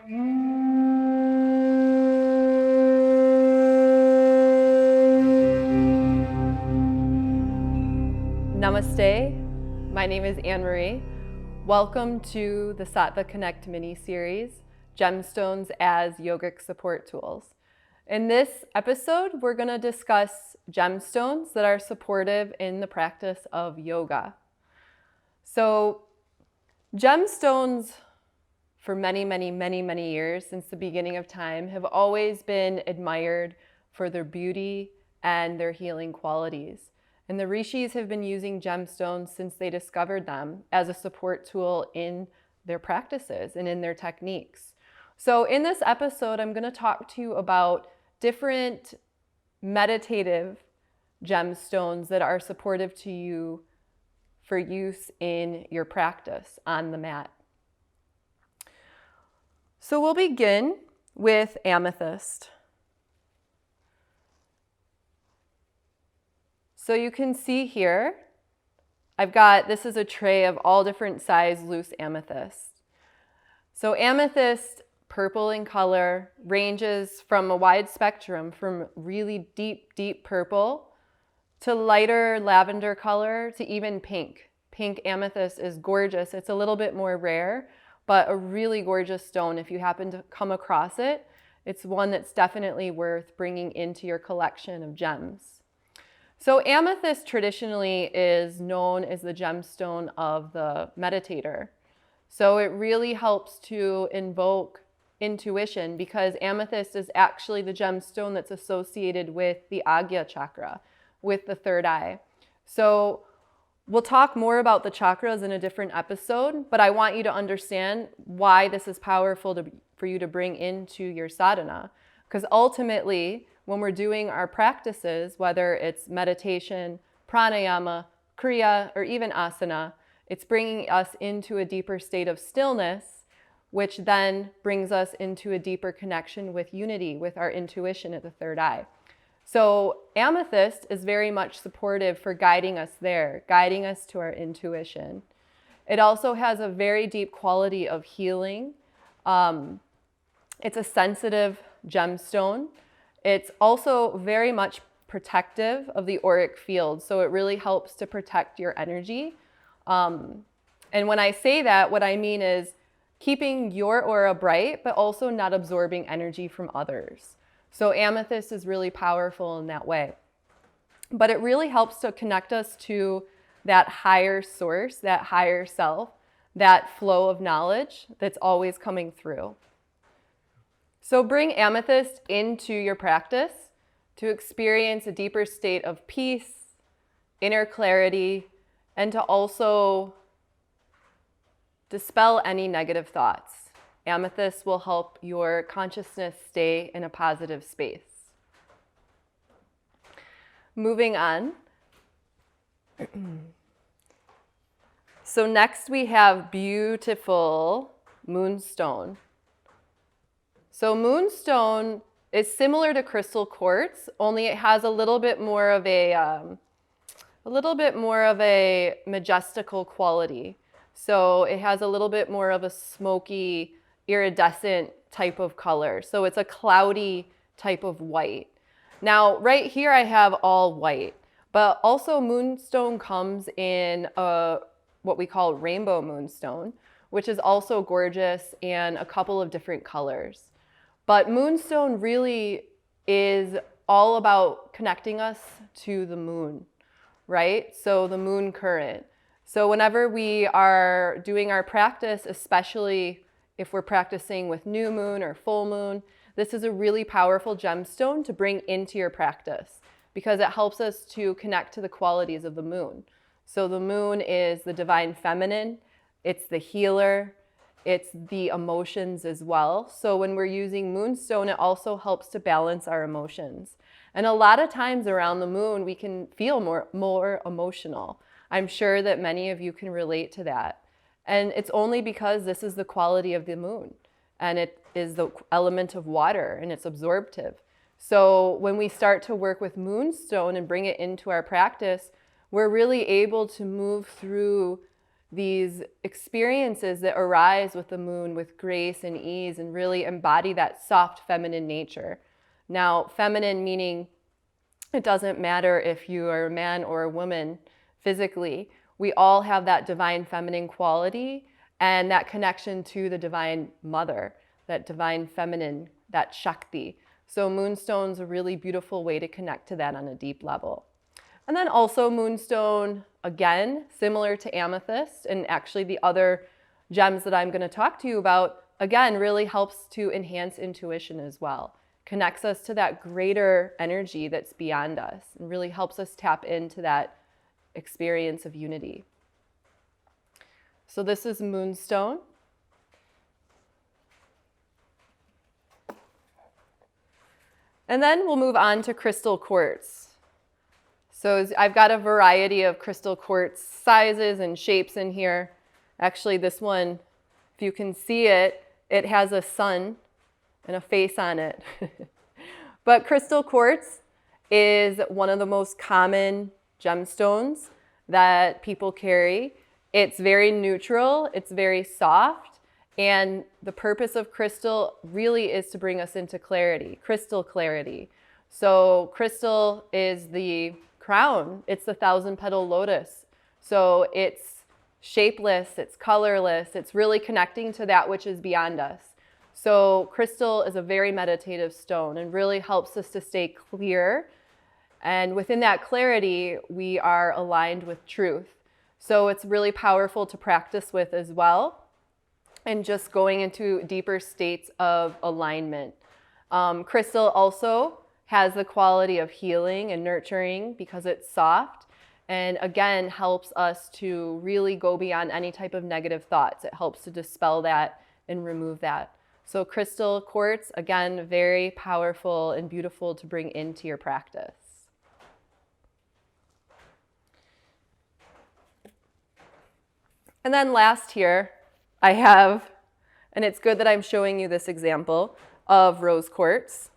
Namaste, my name is Annemarie. Welcome to the Sattva Connect mini-series, Gemstones as Yogic Support Tools. In this episode, we're going to discuss gemstones that are supportive in the practice of yoga. So, gemstones for many years, since the beginning of time, have always been admired for their beauty and their healing qualities. And the rishis have been using gemstones since they discovered them as a support tool in their practices and in their techniques. So in this episode, I'm going to talk to you about different meditative gemstones that are supportive to you for use in your practice on the mat. So we'll begin with amethyst. So you can see here, this is a tray of all different size loose amethyst. So amethyst, purple in color, ranges from a wide spectrum from really deep purple to lighter lavender color to even pink. Pink amethyst is gorgeous. It's a little bit more rare, but a really gorgeous stone. If you happen to come across it, it's one that's definitely worth bringing into your collection of gems. So amethyst traditionally is known as the gemstone of the meditator. So it really helps to invoke intuition because amethyst is actually the gemstone that's associated with the Agya chakra, with the third eye. So we'll talk more about the chakras in a different episode, but I want you to understand why this is powerful for you to bring into your sadhana. Because ultimately, when we're doing our practices, whether it's meditation, pranayama, kriya, or even asana, it's bringing us into a deeper state of stillness, which then brings us into a deeper connection with unity, with our intuition at the third eye. So amethyst is very much supportive for guiding us there, guiding us to our intuition. It also has a very deep quality of healing. It's a sensitive gemstone. It's also very much protective of the auric field, so it really helps to protect your energy. And when I say that, what I mean is keeping your aura bright, but also not absorbing energy from others. So amethyst is really powerful in that way. But it really helps to connect us to that higher source, that higher self, that flow of knowledge that's always coming through. So bring amethyst into your practice to experience a deeper state of peace, inner clarity, and to also dispel any negative thoughts. Amethyst will help your consciousness stay in a positive space. Moving on. So next we have beautiful moonstone. So moonstone is similar to crystal quartz, only it has a little bit more of a majestical quality. So it has a little bit more of a smoky, iridescent type of color. So it's a cloudy type of white. Now, right here I have all white, but also moonstone comes in what we call rainbow moonstone, which is also gorgeous and a couple of different colors. But moonstone really is all about connecting us to the moon, right? So the moon current. So whenever we are doing our practice, especially if we're practicing with new moon or full moon, this is a really powerful gemstone to bring into your practice because it helps us to connect to the qualities of the moon. So the moon is the divine feminine, it's the healer, it's the emotions as well. So when we're using moonstone, it also helps to balance our emotions. And a lot of times around the moon, we can feel more emotional. I'm sure that many of you can relate to that. And it's only because this is the quality of the moon. And it is the element of water, and it's absorptive. So when we start to work with moonstone and bring it into our practice, we're really able to move through these experiences that arise with the moon with grace and ease and really embody that soft feminine nature. Now, feminine meaning it doesn't matter if you are a man or a woman physically. We all have that divine feminine quality and that connection to the divine mother, that divine feminine, that Shakti. So moonstone's a really beautiful way to connect to that on a deep level. And then also moonstone, again, similar to amethyst, and actually the other gems that I'm going to talk to you about, again, really helps to enhance intuition as well. Connects us to that greater energy that's beyond us and really helps us tap into that experience of unity. So this is moonstone. And then we'll move on to crystal quartz. So I've got a variety of crystal quartz sizes and shapes in here. Actually, this one, if you can see it, it has a sun and a face on it. But crystal quartz is one of the most common gemstones that people carry. It's very neutral, it's very soft, and the purpose of crystal really is to bring us into clarity, crystal clarity. So crystal is the crown, it's the 1,000-petal lotus. So it's shapeless, it's colorless, it's really connecting to that which is beyond us. So crystal is a very meditative stone and really helps us to stay clear. And within that clarity, we are aligned with truth. So it's really powerful to practice with as well. And just going into deeper states of alignment. Crystal also has the quality of healing and nurturing because it's soft. And again, helps us to really go beyond any type of negative thoughts. It helps to dispel that and remove that. So crystal quartz, again, very powerful and beautiful to bring into your practice. And then last here, I have, and it's good that I'm showing you this example of rose quartz.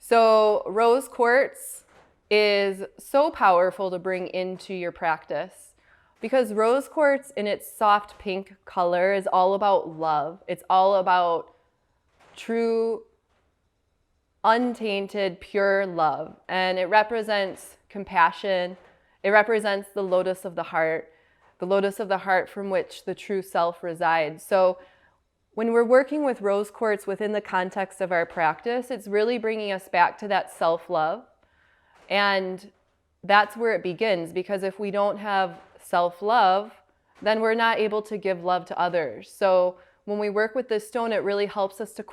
So rose quartz is so powerful to bring into your practice because rose quartz in its soft pink color is all about love. It's all about true, untainted, pure love. And it represents compassion. It represents the lotus of the heart from which the true self resides. So when we're working with rose quartz within the context of our practice, it's really bringing us back to that self-love. And that's where it begins, because if we don't have self-love, then we're not able to give love to others. So when we work with this stone, it really helps us to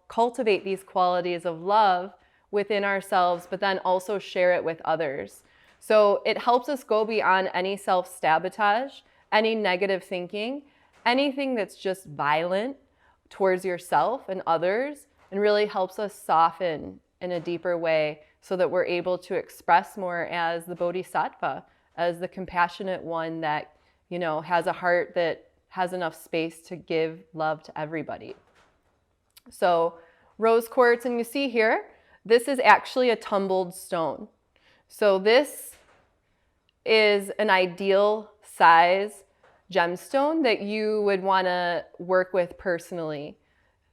cultivate these qualities of love within ourselves, but then also share it with others. So it helps us go beyond any self-sabotage, any negative thinking, anything that's just violent towards yourself and others, and really helps us soften in a deeper way so that we're able to express more as the bodhisattva, as the compassionate one that, you know, has a heart that has enough space to give love to everybody. So rose quartz, and you see here, this is actually a tumbled stone. So this is an ideal size gemstone that you would want to work with personally.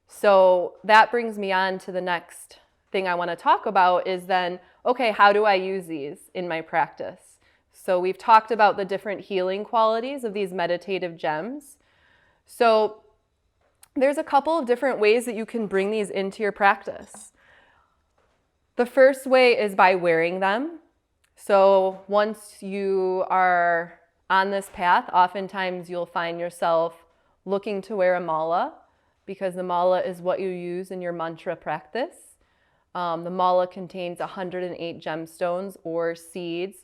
So that brings me on to the next thing I want to talk about is then, okay, how do I use these in my practice? So we've talked about the different healing qualities of these meditative gems. So there's a couple of different ways that you can bring these into your practice. The first way is by wearing them. So once you are on this path, oftentimes you'll find yourself looking to wear a mala, because the mala is what you use in your mantra practice. The mala contains 108 gemstones or seeds.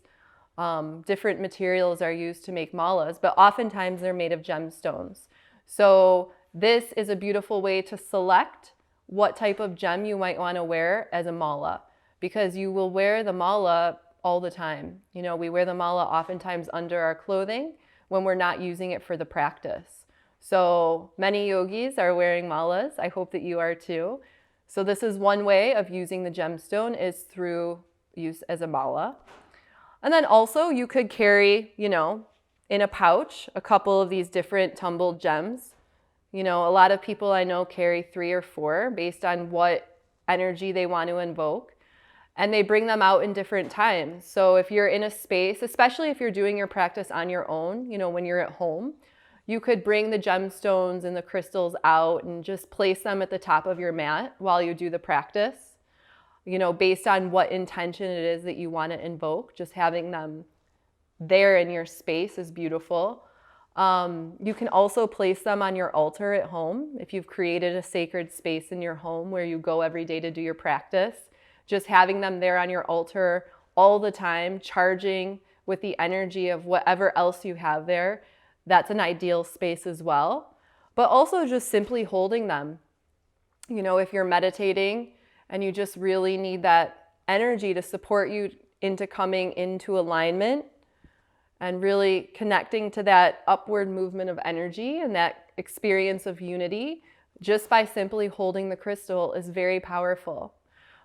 Different materials are used to make malas, but oftentimes they're made of gemstones. So this is a beautiful way to select what type of gem you might want to wear as a mala, because you will wear the mala all the time. You know, we wear the mala oftentimes under our clothing when we're not using it for the practice. So many yogis are wearing malas. I hope that you are too. So this is one way of using the gemstone, is through use as a mala. And then also you could carry, you know, in a pouch a couple of these different tumbled gems. You know, a lot of people I know carry 3 or 4 based on what energy they want to invoke. And they bring them out in different times. So if you're in a space, especially if you're doing your practice on your own, you know, when you're at home, you could bring the gemstones and the crystals out and just place them at the top of your mat while you do the practice. You know, based on what intention it is that you want to invoke, just having them there in your space is beautiful. You can also place them on your altar at home. If you've created a sacred space in your home where you go every day to do your practice, just having them there on your altar all the time, charging with the energy of whatever else you have there, that's an ideal space as well. But also just simply holding them. You know, if you're meditating and you just really need that energy to support you into coming into alignment and really connecting to that upward movement of energy and that experience of unity, just by simply holding the crystal is very powerful.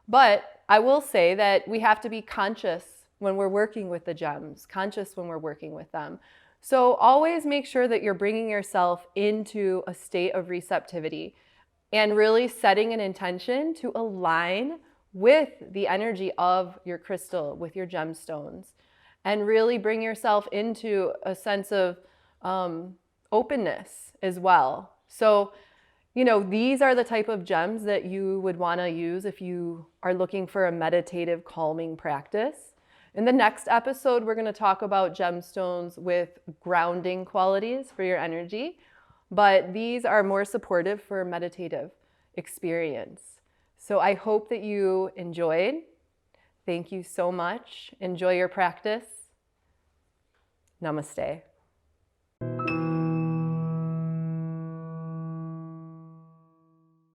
But I will say that we have to be conscious when we're working with the gems, conscious when we're working with them. So always make sure that you're bringing yourself into a state of receptivity and really setting an intention to align with the energy of your crystal, with your gemstones, and really bring yourself into a sense of openness as well. So, you know, these are the type of gems that you would want to use if you are looking for a meditative, calming practice. In the next episode, we're going to talk about gemstones with grounding qualities for your energy, but these are more supportive for a meditative experience. So I hope that you enjoyed. Thank you so much. Enjoy your practice. Namaste.